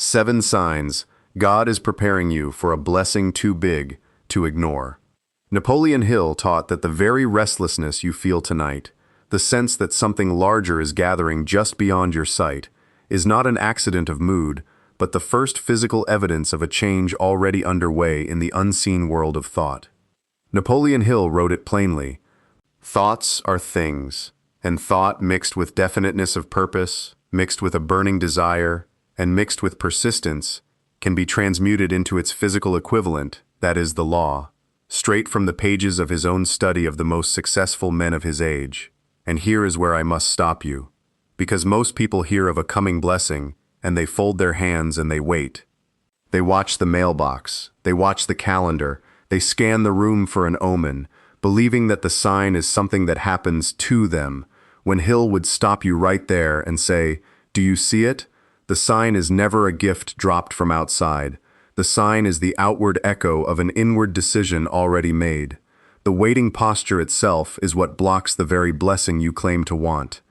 7 signs God is preparing you for a blessing too big to ignore. Napoleon Hill taught that the very restlessness you feel tonight, the sense that something larger is gathering just beyond your sight, is not an accident of mood, but the first physical evidence of a change already underway in the unseen world of thought. Napoleon Hill wrote it plainly: "Thoughts are things, and thought mixed with definiteness of purpose, mixed with a burning desire, and mixed with persistence, can be transmuted into its physical equivalent, that is the law," straight from the pages of his own study of the most successful men of his age. And here is where I must stop you, because most people hear of a coming blessing, and they fold their hands and they wait. They watch the mailbox, they watch the calendar, they scan the room for an omen, believing that the sign is something that happens to them, when Hill would stop you right there and say, "Do you see it? The sign is never a gift dropped from outside. The sign is the outward echo of an inward decision already made. The waiting posture itself is what blocks the very blessing you claim to want."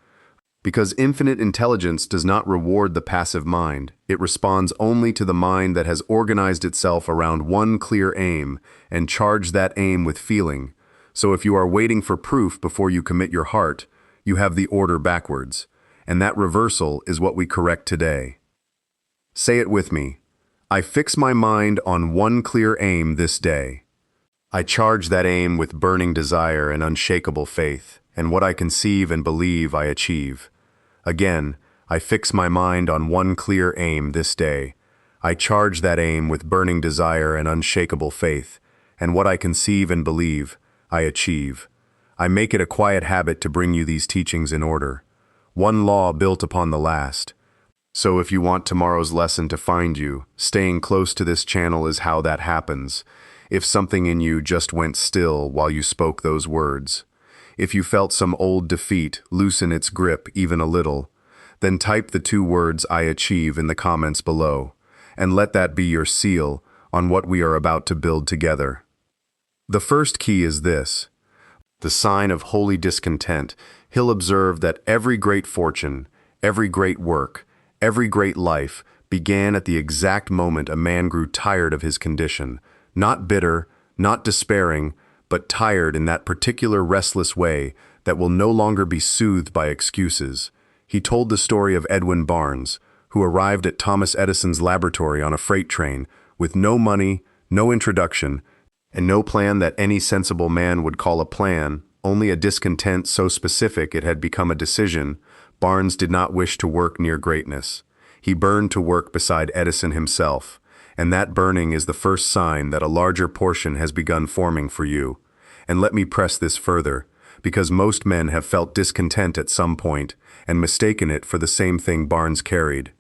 Because infinite intelligence does not reward the passive mind, it responds only to the mind that has organized itself around one clear aim and charged that aim with feeling. So if you are waiting for proof before you commit your heart, you have the order backwards, and that reversal is what we correct today. Say it with me: I fix my mind on one clear aim this day. I charge that aim with burning desire and unshakable faith, and what I conceive and believe I achieve. Again, I fix my mind on one clear aim this day. I charge that aim with burning desire and unshakable faith, and what I conceive and believe I achieve. I make it a quiet habit to bring you these teachings in order, one law built upon the last. So if you want tomorrow's lesson to find you, staying close to this channel is how that happens. If something in you just went still while you spoke those words, if you felt some old defeat loosen its grip even a little, then type the 2 words "I achieve" in the comments below, and let that be your seal on what we are about to build together. The first key is this: the sign of holy discontent. Hill observed that every great fortune, every great work, every great life began at the exact moment a man grew tired of his condition, not bitter, not despairing, but tired in that particular restless way that will no longer be soothed by excuses. He told the story of Edwin Barnes, who arrived at Thomas Edison's laboratory on a freight train with no money, no introduction, and no plan that any sensible man would call a plan, only a discontent so specific it had become a decision. Barnes did not wish to work near greatness. He burned to work beside Edison himself, and that burning is the first sign that a larger portion has begun forming for you. And let me press this further, because most men have felt discontent at some point and mistaken it for the same thing Barnes carried.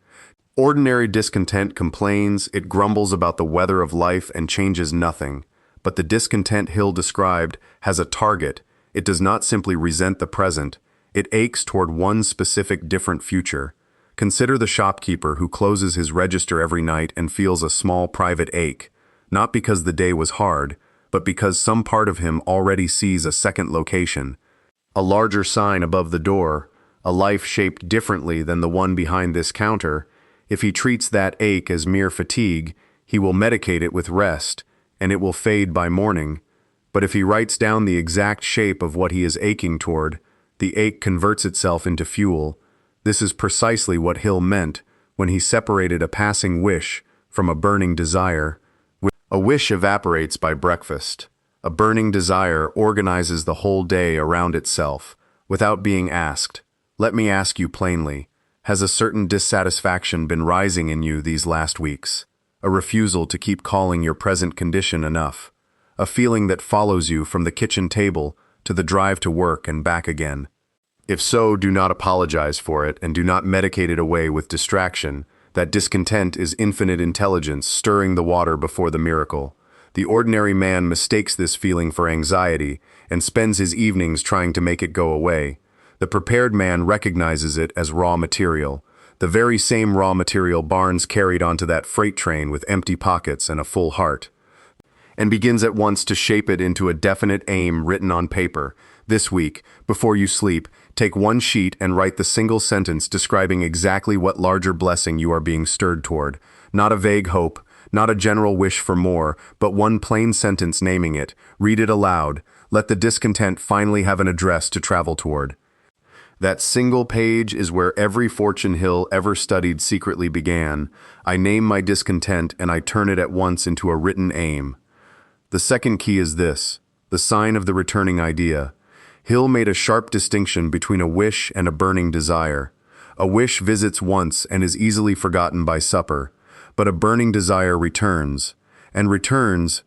Ordinary discontent complains, it grumbles about the weather of life and changes nothing. But the discontent Hill described has a target. It does not simply resent the present. It aches toward one specific different future. Consider the shopkeeper who closes his register every night and feels a small private ache, not because the day was hard, but because some part of him already sees a second location, a larger sign above the door, a life shaped differently than the one behind this counter. If he treats that ache as mere fatigue, he will medicate it with rest, and it will fade by morning. But if he writes down the exact shape of what he is aching toward, the ache converts itself into fuel. This is precisely what Hill meant when he separated a passing wish from a burning desire. A wish evaporates by breakfast. A burning desire organizes the whole day around itself, without being asked. Let me ask you plainly, has a certain dissatisfaction been rising in you these last weeks? A refusal to keep calling your present condition enough? A feeling that follows you from the kitchen table to the drive to work and back again? If so, do not apologize for it and do not medicate it away with distraction. That discontent is infinite intelligence stirring the water before the miracle. The ordinary man mistakes this feeling for anxiety and spends his evenings trying to make it go away. The prepared man recognizes it as raw material, the very same raw material Barnes carried onto that freight train with empty pockets and a full heart, and begins at once to shape it into a definite aim written on paper. This week, before you sleep, Take one sheet and write the single sentence describing exactly what larger blessing you are being stirred toward. Not a vague hope, not a general wish for more, but one plain sentence naming it. Read it aloud. Let the discontent finally have an address to travel toward. That single page is where every Fortune Hill ever studied secretly began. I name my discontent and I turn it at once into a written aim. The second key is this, the sign of the returning idea. Hill made a sharp distinction between a wish and a burning desire. A wish visits once and is easily forgotten by supper, but a burning desire returns, and returns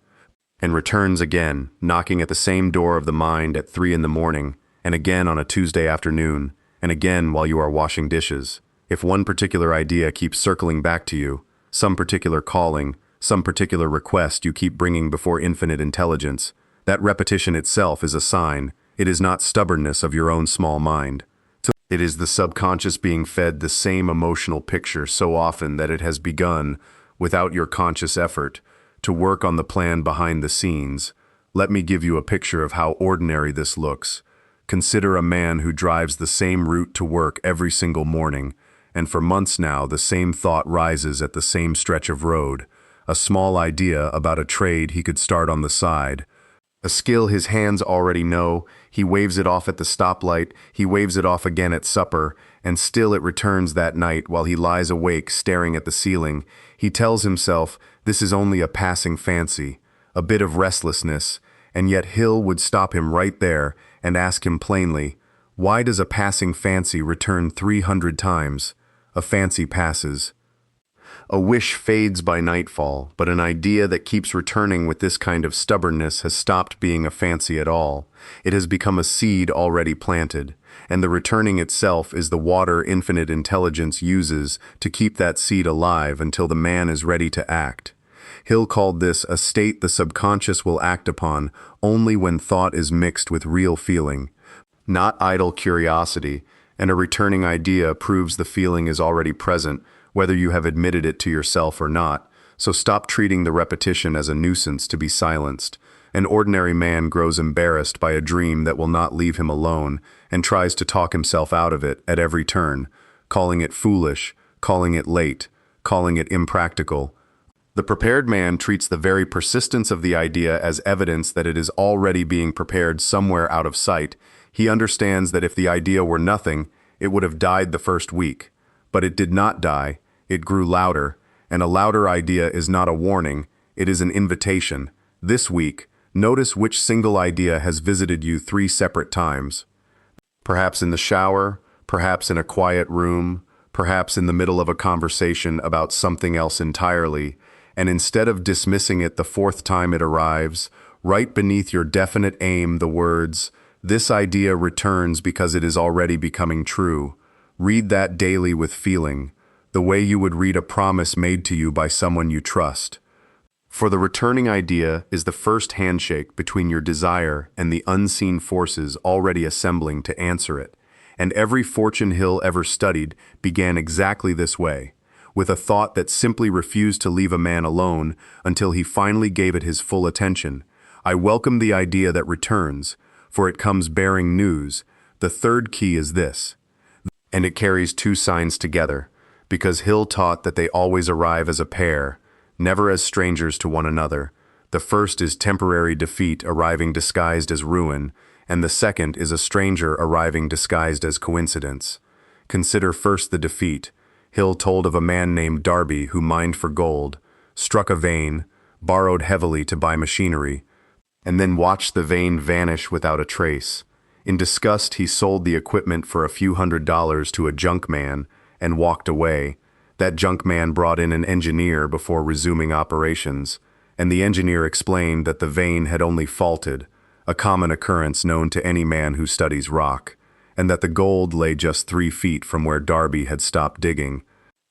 again, knocking at the same door of the mind at 3 in the morning, and again on a Tuesday afternoon, and again while you are washing dishes. If one particular idea keeps circling back to you, some particular calling, some particular request you keep bringing before infinite intelligence, that repetition itself is a sign. It is not stubbornness of your own small mind. It is the subconscious being fed the same emotional picture so often that it has begun, without your conscious effort, to work on the plan behind the scenes. Let me give you a picture of how ordinary this looks. Consider a man who drives the same route to work every single morning, and for months now the same thought rises at the same stretch of road. A small idea about a trade he could start on the side. A skill his hands already know. He waves it off at the stoplight, he waves it off again at supper, and still it returns that night while he lies awake staring at the ceiling. He tells himself this is only a passing fancy, a bit of restlessness, and yet Hill would stop him right there and ask him plainly, why does a passing fancy return 300 times? A fancy passes. A wish fades by nightfall, but an idea that keeps returning with this kind of stubbornness has stopped being a fancy at all. It has become a seed already planted, and the returning itself is the water infinite intelligence uses to keep that seed alive until the man is ready to act. Hill called this a state the subconscious will act upon only when thought is mixed with real feeling, not idle curiosity, and a returning idea proves the feeling is already present, whether you have admitted it to yourself or not, so stop treating the repetition as a nuisance to be silenced. An ordinary man grows embarrassed by a dream that will not leave him alone and tries to talk himself out of it at every turn, calling it foolish, calling it late, calling it impractical. The prepared man treats the very persistence of the idea as evidence that it is already being prepared somewhere out of sight. He understands that if the idea were nothing, it would have died the first week. But it did not die, it grew louder, and a louder idea is not a warning, it is an invitation. This week, notice which single idea has visited you 3 separate times. Perhaps in the shower, perhaps in a quiet room, perhaps in the middle of a conversation about something else entirely, and instead of dismissing it the 4th time it arrives, write beneath your definite aim the words, "This idea returns because it is already becoming true." Read that daily with feeling, the way you would read a promise made to you by someone you trust. For the returning idea is the first handshake between your desire and the unseen forces already assembling to answer it. And every Fortune Hill ever studied began exactly this way, with a thought that simply refused to leave a man alone until he finally gave it his full attention. I welcome the idea that returns, for it comes bearing news. The third key is this. And it carries 2 signs together, because Hill taught that they always arrive as a pair, never as strangers to one another. The first is temporary defeat arriving disguised as ruin, and the second is a stranger arriving disguised as coincidence. Consider first the defeat. Hill told of a man named Darby who mined for gold, struck a vein, borrowed heavily to buy machinery, and then watched the vein vanish without a trace. In disgust, he sold the equipment for a few $100s to a junk man and walked away. That junk man brought in an engineer before resuming operations, and the engineer explained that the vein had only faulted, a common occurrence known to any man who studies rock, and that the gold lay just 3 feet from where Darby had stopped digging.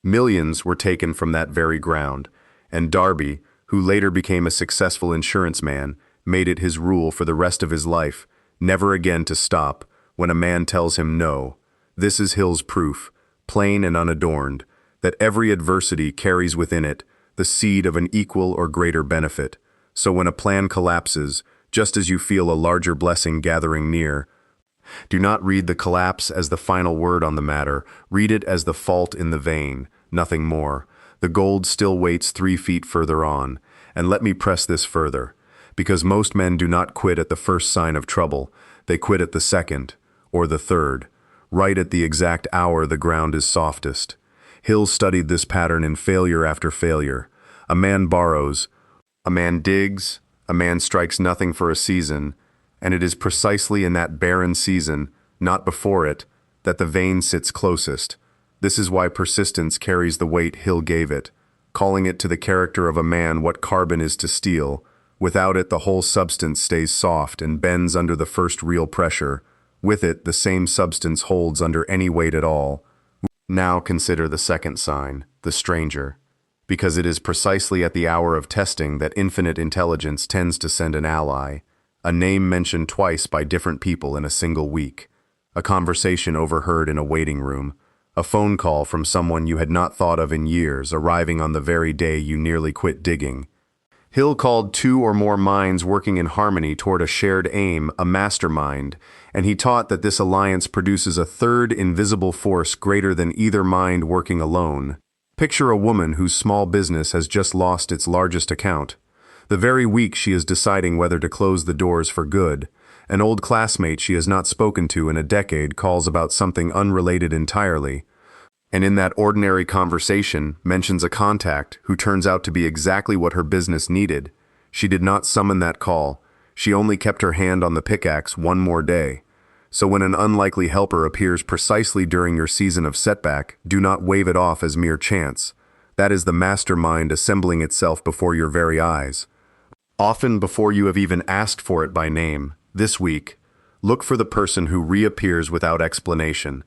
Millions were taken from that very ground, and Darby, who later became a successful insurance man, made it his rule for the rest of his life never again to stop when a man tells him no. This is Hill's proof, plain and unadorned, that every adversity carries within it the seed of an equal or greater benefit. So when a plan collapses, just as you feel a larger blessing gathering near, Do not read the collapse as the final word on the matter. Read it as the fault in the vein, nothing more. The gold still waits 3 feet further on. And let me press this further. Because most men do not quit at the first sign of trouble. They quit at the second, or the third, right at the exact hour the ground is softest. Hill studied this pattern in failure after failure. A man borrows, a man digs, a man strikes nothing for a season, and it is precisely in that barren season, not before it, that the vein sits closest. This is why persistence carries the weight Hill gave it, calling it to the character of a man what carbon is to steel. Without it, the whole substance stays soft and bends under the first real pressure. With it, the same substance holds under any weight at all. Now consider the second sign, the stranger, because it is precisely at the hour of testing that infinite intelligence tends to send an ally, a name mentioned twice by different people in a single week, a conversation overheard in a waiting room, a phone call from someone you had not thought of in years arriving on the very day you nearly quit digging. Hill called 2 or more minds working in harmony toward a shared aim, a mastermind, and he taught that this alliance produces a third invisible force greater than either mind working alone. Picture a woman whose small business has just lost its largest account. The very week she is deciding whether to close the doors for good, an old classmate she has not spoken to in a decade calls about something unrelated entirely, and in that ordinary conversation mentions a contact who turns out to be exactly what her business needed. She did not summon that call. She only kept her hand on the pickaxe one more day. So when an unlikely helper appears precisely during your season of setback, do not wave it off as mere chance. That is the mastermind assembling itself before your very eyes. Often before you have even asked for it by name. This week, look for the person who reappears without explanation,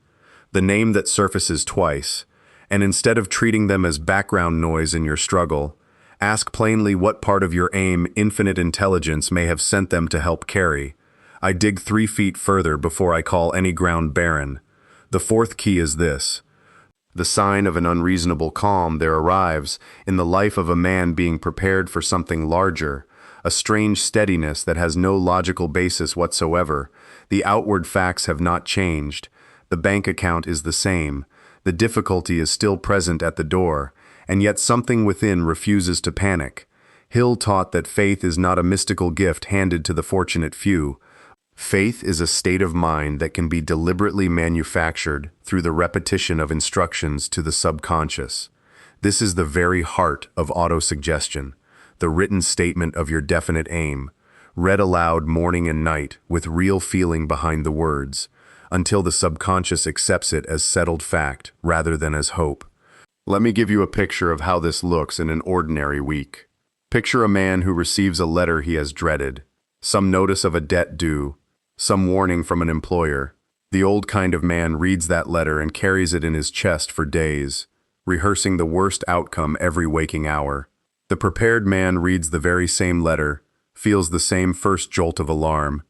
the name that surfaces twice, and instead of treating them as background noise in your struggle, ask plainly what part of your aim infinite intelligence may have sent them to help carry. I dig 3 feet further before I call any ground barren. The fourth key is this. The sign of an unreasonable calm there arrives in the life of a man being prepared for something larger, a strange steadiness that has no logical basis whatsoever. The outward facts have not changed. The bank account is the same. The difficulty is still present at the door, and yet something within refuses to panic. Hill taught that faith is not a mystical gift handed to the fortunate few. Faith is a state of mind that can be deliberately manufactured through the repetition of instructions to the subconscious. This is the very heart of autosuggestion, the written statement of your definite aim, read aloud morning and night with real feeling behind the words, until the subconscious accepts it as settled fact rather than as hope. Let me give you a picture of how this looks in an ordinary week. Picture a man who receives a letter he has dreaded, some notice of a debt due, some warning from an employer. The old kind of man reads that letter and carries it in his chest for days, rehearsing the worst outcome every waking hour. The prepared man reads the very same letter, feels the same first jolt of alarm,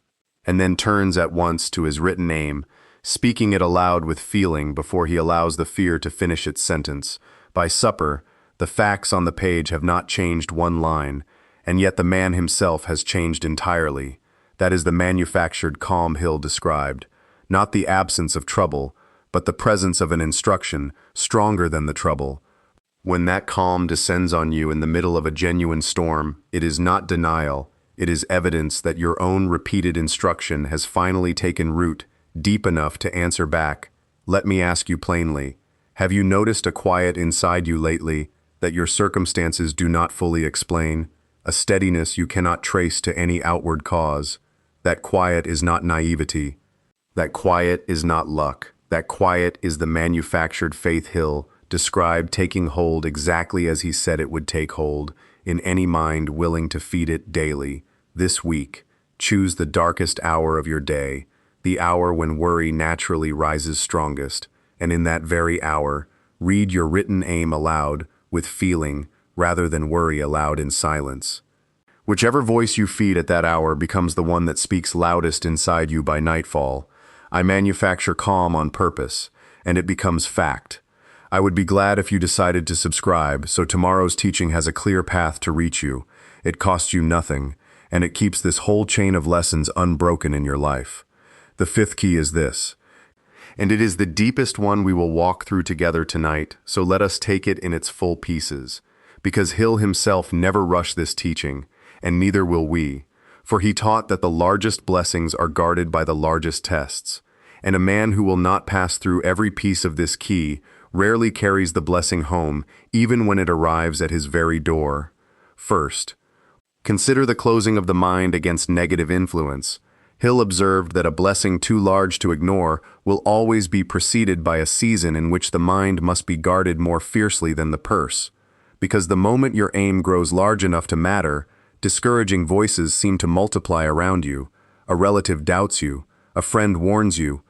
and then turns at once to his written aim, speaking it aloud with feeling before he allows the fear to finish its sentence. By supper, the facts on the page have not changed one line, and yet the man himself has changed entirely. That is the manufactured calm Hill described, not the absence of trouble, but the presence of an instruction stronger than the trouble. When that calm descends on you in the middle of a genuine storm, it is not denial. It is evidence that your own repeated instruction has finally taken root deep enough to answer back. Let me ask you plainly, have you noticed a quiet inside you lately that your circumstances do not fully explain, a steadiness you cannot trace to any outward cause? That quiet is not naivety. That quiet is not luck. That quiet is the manufactured faith Hill described taking hold exactly as he said it would take hold, in any mind willing to feed it daily. This week, choose the darkest hour of your day, the hour when worry naturally rises strongest, and in that very hour, read your written aim aloud with feeling rather than worry aloud in silence. Whichever voice you feed at that hour becomes the one that speaks loudest inside you by nightfall. I manufacture calm on purpose, and it becomes fact. I would be glad if you decided to subscribe, so tomorrow's teaching has a clear path to reach you. It costs you nothing, and it keeps this whole chain of lessons unbroken in your life. The fifth key is this, and it is the deepest one we will walk through together tonight, so let us take it in its full pieces. Because Hill himself never rushed this teaching, and neither will we, for he taught that the largest blessings are guarded by the largest tests, and a man who will not pass through every piece of this key rarely carries the blessing home, even when it arrives at his very door. First, consider the closing of the mind against negative influence. Hill observed that a blessing too large to ignore will always be preceded by a season in which the mind must be guarded more fiercely than the purse. Because the moment your aim grows large enough to matter, discouraging voices seem to multiply around you. A relative doubts you, a friend warns you.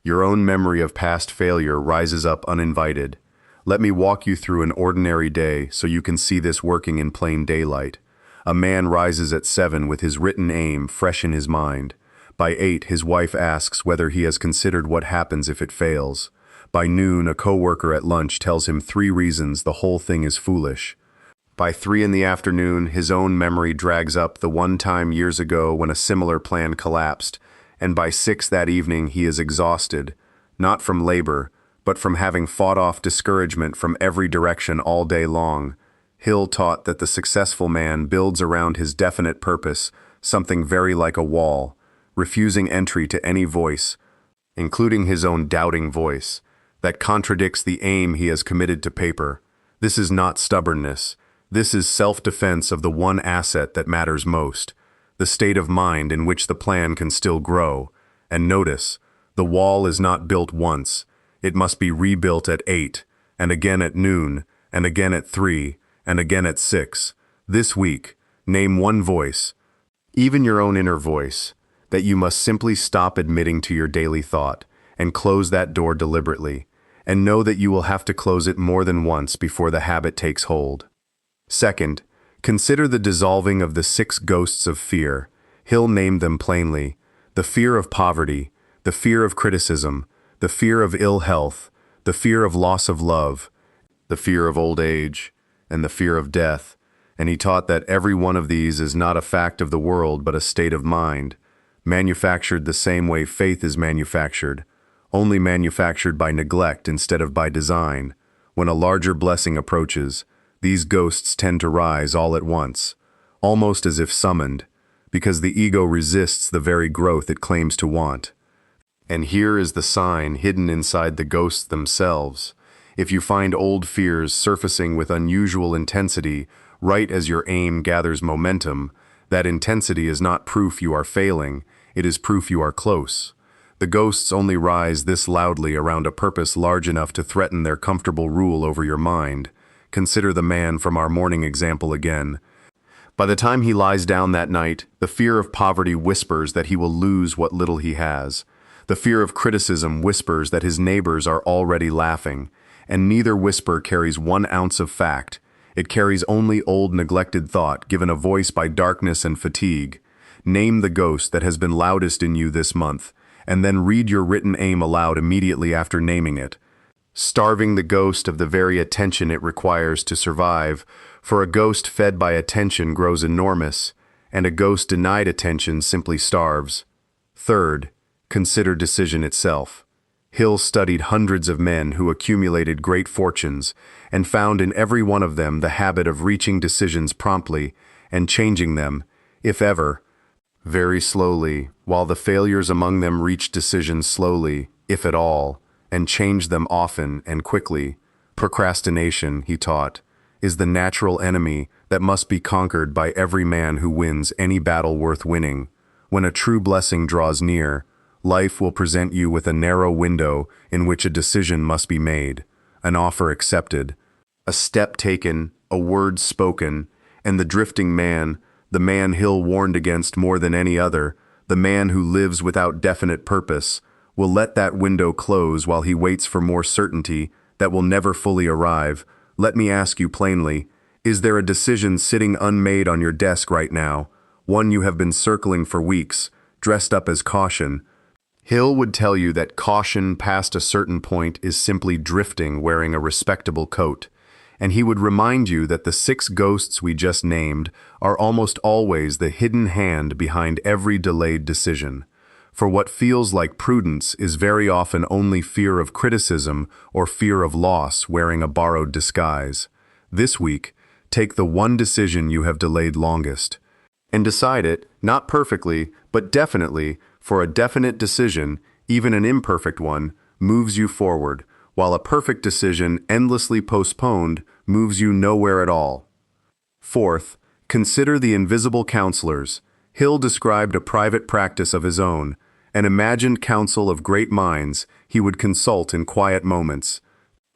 Your own memory of past failure rises up uninvited. Let me walk you through an ordinary day so you can see this working in plain daylight. A man rises at 7 with his written aim fresh in his mind. By 8, his wife asks whether he has considered what happens if it fails. By noon, a coworker at lunch tells him 3 reasons the whole thing is foolish. By 3 in the afternoon, his own memory drags up the one time years ago when a similar plan collapsed, and by 6 that evening he is exhausted, not from labor, but from having fought off discouragement from every direction all day long. Hill taught that the successful man builds around his definite purpose something very like a wall, refusing entry to any voice, including his own doubting voice, that contradicts the aim he has committed to paper. This is not stubbornness. This is self-defense of the one asset that matters most, the state of mind in which the plan can still grow. And notice, the wall is not built once. It must be rebuilt at 8, and again at noon, and again at 3, and again at 6. This week, name one voice, even your own inner voice, that you must simply stop admitting to your daily thought, and close that door deliberately, and know that you will have to close it more than once before the habit takes hold. Second, consider the dissolving of the 6 ghosts of fear. Hill named them plainly: the fear of poverty, the fear of criticism, the fear of ill health, the fear of loss of love, the fear of old age, and the fear of death. And he taught that every one of these is not a fact of the world but a state of mind, manufactured the same way faith is manufactured, only manufactured by neglect instead of by design. When a larger blessing approaches, these ghosts tend to rise all at once, almost as if summoned, because the ego resists the very growth it claims to want. And here is the sign hidden inside the ghosts themselves. If you find old fears surfacing with unusual intensity right as your aim gathers momentum, that intensity is not proof you are failing, it is proof you are close. The ghosts only rise this loudly around a purpose large enough to threaten their comfortable rule over your mind. Consider the man from our morning example again. By the time he lies down that night, the fear of poverty whispers that he will lose what little he has. The fear of criticism whispers that his neighbors are already laughing, and neither whisper carries 1 ounce of fact. It carries only old neglected thought given a voice by darkness and fatigue. Name the ghost that has been loudest in you this month, and then read your written aim aloud immediately after naming it, starving the ghost of the very attention it requires to survive, for a ghost fed by attention grows enormous, and a ghost denied attention simply starves. Third, consider decision itself. Hill studied hundreds of men who accumulated great fortunes and found in every one of them the habit of reaching decisions promptly and changing them, if ever, very slowly, while the failures among them reached decisions slowly, if at all, and changed them often and quickly. Procrastination, he taught, is the natural enemy that must be conquered by every man who wins any battle worth winning. When a true blessing draws near, life will present you with a narrow window in which a decision must be made, an offer accepted, a step taken, a word spoken, and the drifting man, the man Hill warned against more than any other, the man who lives without definite purpose, will let that window close while he waits for more certainty that will never fully arrive. Let me ask you plainly, is there a decision sitting unmade on your desk right now, one you have been circling for weeks, dressed up as caution? Hill would tell you that caution past a certain point is simply drifting wearing a respectable coat, and he would remind you that the 6 ghosts we just named are almost always the hidden hand behind every delayed decision. for what feels like prudence is very often only fear of criticism or fear of loss wearing a borrowed disguise. This week, take the one decision you have delayed longest, and decide it, not perfectly, but definitely, for a definite decision, even an imperfect one, moves you forward, while a perfect decision endlessly postponed moves you nowhere at all. Fourth, consider the invisible counselors. Hill described a private practice of his own, an imagined council of great minds he would consult in quiet moments.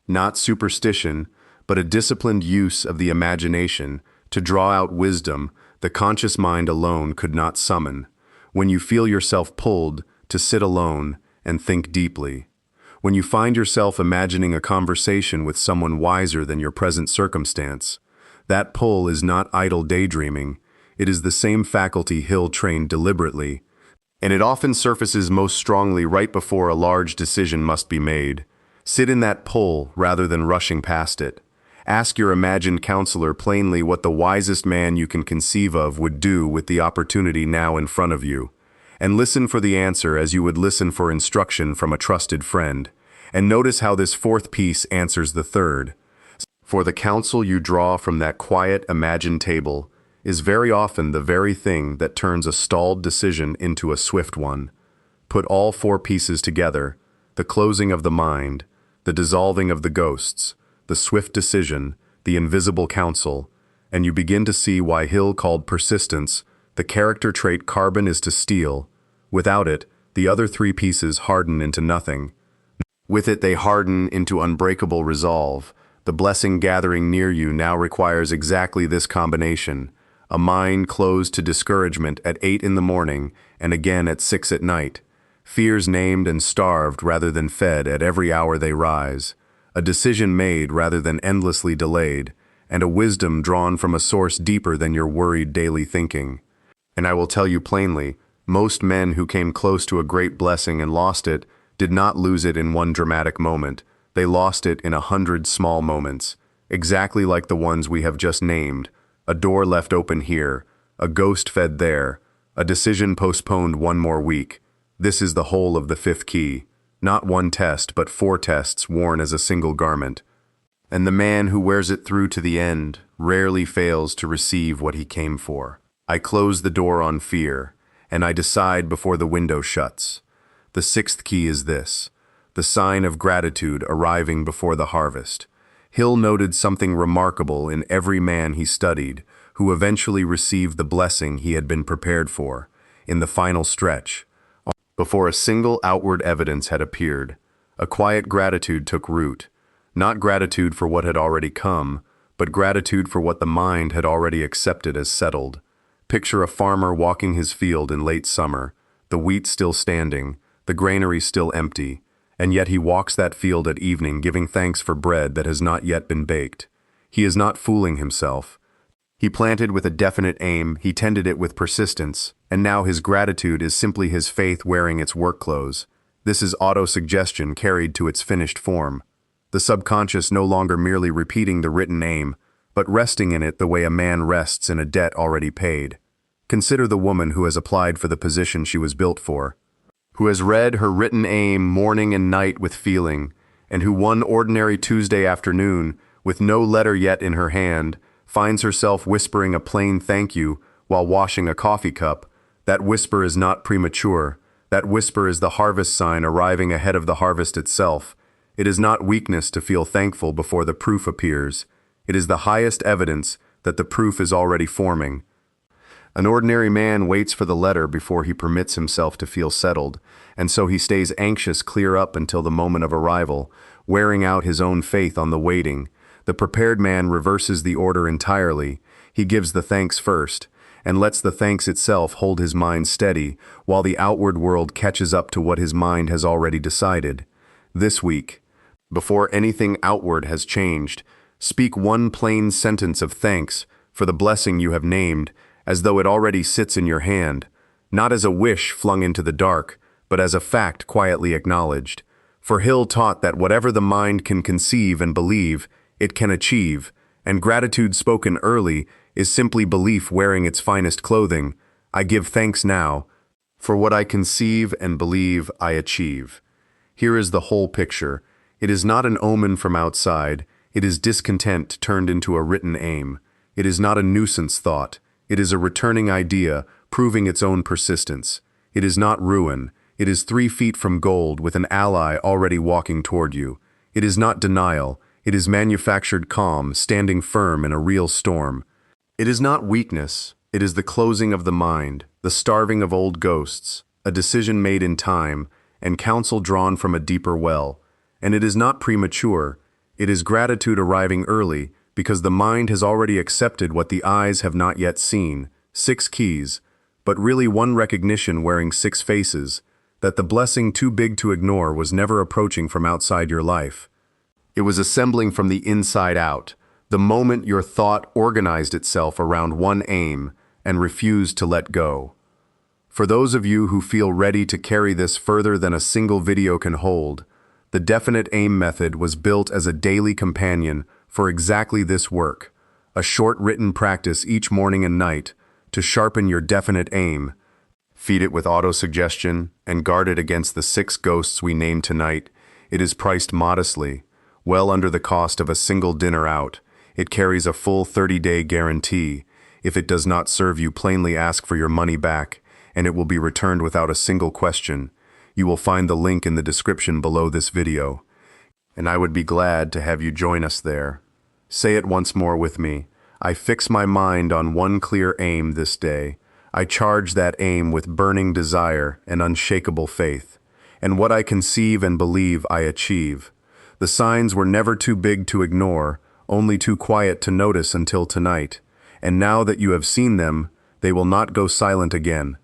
Not superstition, but a disciplined use of the imagination to draw out wisdom the conscious mind alone could not summon. When you feel yourself pulled to sit alone and think deeply. When you find yourself imagining a conversation with someone wiser than your present circumstance. That pull is not idle daydreaming. It is the same faculty Hill trained deliberately, and it often surfaces most strongly right before a large decision must be made. Sit in that pull rather than rushing past it. Ask your imagined counselor plainly what the wisest man you can conceive of would do with the opportunity now in front of you. And listen for the answer as you would listen for instruction from a trusted friend. And notice how this fourth piece answers the third. For the counsel you draw from that quiet, imagined table is very often the very thing that turns a stalled decision into a swift one. Put all four pieces together, the closing of the mind, the dissolving of the ghosts, the swift decision, the invisible counsel, and you begin to see why Hill called persistence the character trait carbon is to steel. Without it, the other three pieces harden into nothing. With it they harden into unbreakable resolve. The blessing gathering near you now requires exactly this combination: a mind closed to discouragement at 8 in the morning and again at 6 at night, fears named and starved rather than fed at every hour they rise, a decision made rather than endlessly delayed, and a wisdom drawn from a source deeper than your worried daily thinking. And I will tell you plainly, most men who came close to a great blessing and lost it did not lose it in one dramatic moment. They lost it in 100 small moments, exactly like the ones we have just named: a door left open here, a ghost fed there, a decision postponed one more week. This is the whole of the fifth key. Not one test, but 4 tests worn as a single garment. And the man who wears it through to the end rarely fails to receive what he came for. I close the door on fear, and I decide before the window shuts. The 6th key is this: the sign of gratitude arriving before the harvest. Hill noted something remarkable in every man he studied, who eventually received the blessing he had been prepared for, in the final stretch. Before a single outward evidence had appeared, a quiet gratitude took root, not gratitude for what had already come, but gratitude for what the mind had already accepted as settled. Picture a farmer walking his field in late summer, the wheat still standing, the granary still empty, and yet he walks that field at evening giving thanks for bread that has not yet been baked. He is not fooling himself. He planted with a definite aim, he tended it with persistence, and now his gratitude is simply his faith wearing its work clothes. This is auto-suggestion carried to its finished form. The subconscious no longer merely repeating the written aim, but resting in it the way a man rests in a debt already paid. Consider the woman who has applied for the position she was built for, who has read her written aim morning and night with feeling, and who one ordinary Tuesday afternoon, with no letter yet in her hand, finds herself whispering a plain thank you while washing a coffee cup. That whisper is not premature. That whisper is the harvest sign arriving ahead of the harvest itself. It is not weakness to feel thankful before the proof appears. It is the highest evidence that the proof is already forming. An ordinary man waits for the letter before he permits himself to feel settled, and so he stays anxious clear up until the moment of arrival, wearing out his own faith on the waiting. The prepared man reverses the order entirely. He gives the thanks first, and lets the thanks itself hold his mind steady, while the outward world catches up to what his mind has already decided. This week, before anything outward has changed, speak one plain sentence of thanks for the blessing you have named, as though it already sits in your hand, not as a wish flung into the dark, but as a fact quietly acknowledged. For Hill taught that whatever the mind can conceive and believe, it can achieve, and gratitude spoken early is simply belief wearing its finest clothing. I give thanks now, For what I conceive and believe, I achieve. Here is the whole picture. It is not an omen from outside. It is discontent turned into a written aim. It is not a nuisance thought. It is a returning idea, proving its own persistence. It is not ruin. It is 3 feet from gold with an ally already walking toward you. It is not denial. It is manufactured calm, standing firm in a real storm. It is not weakness. It is the closing of the mind, the starving of old ghosts, a decision made in time, and counsel drawn from a deeper well. And it is not premature. It is gratitude arriving early, because the mind has already accepted what the eyes have not yet seen, 6 keys, but really one recognition wearing 6 faces, that the blessing too big to ignore was never approaching from outside your life. It was assembling from the inside out, the moment your thought organized itself around one aim and refused to let go. For those of you who feel ready to carry this further than a single video can hold, the definite aim method was built as a daily companion for exactly this work, a short written practice each morning and night to sharpen your definite aim. Feed it with auto-suggestion and guard it against the 6 ghosts we named tonight. It is priced modestly, well under the cost of a single dinner out. It carries a full 30-day guarantee. If it does not serve you, plainly ask for your money back, and it will be returned without a single question. You will find the link in the description below this video, and I would be glad to have you join us there. Say it once more with me. I fix my mind on one clear aim this day. I charge that aim with burning desire and unshakable faith. And what I conceive and believe, I achieve. The signs were never too big to ignore, only too quiet to notice until tonight. And now that you have seen them, they will not go silent again.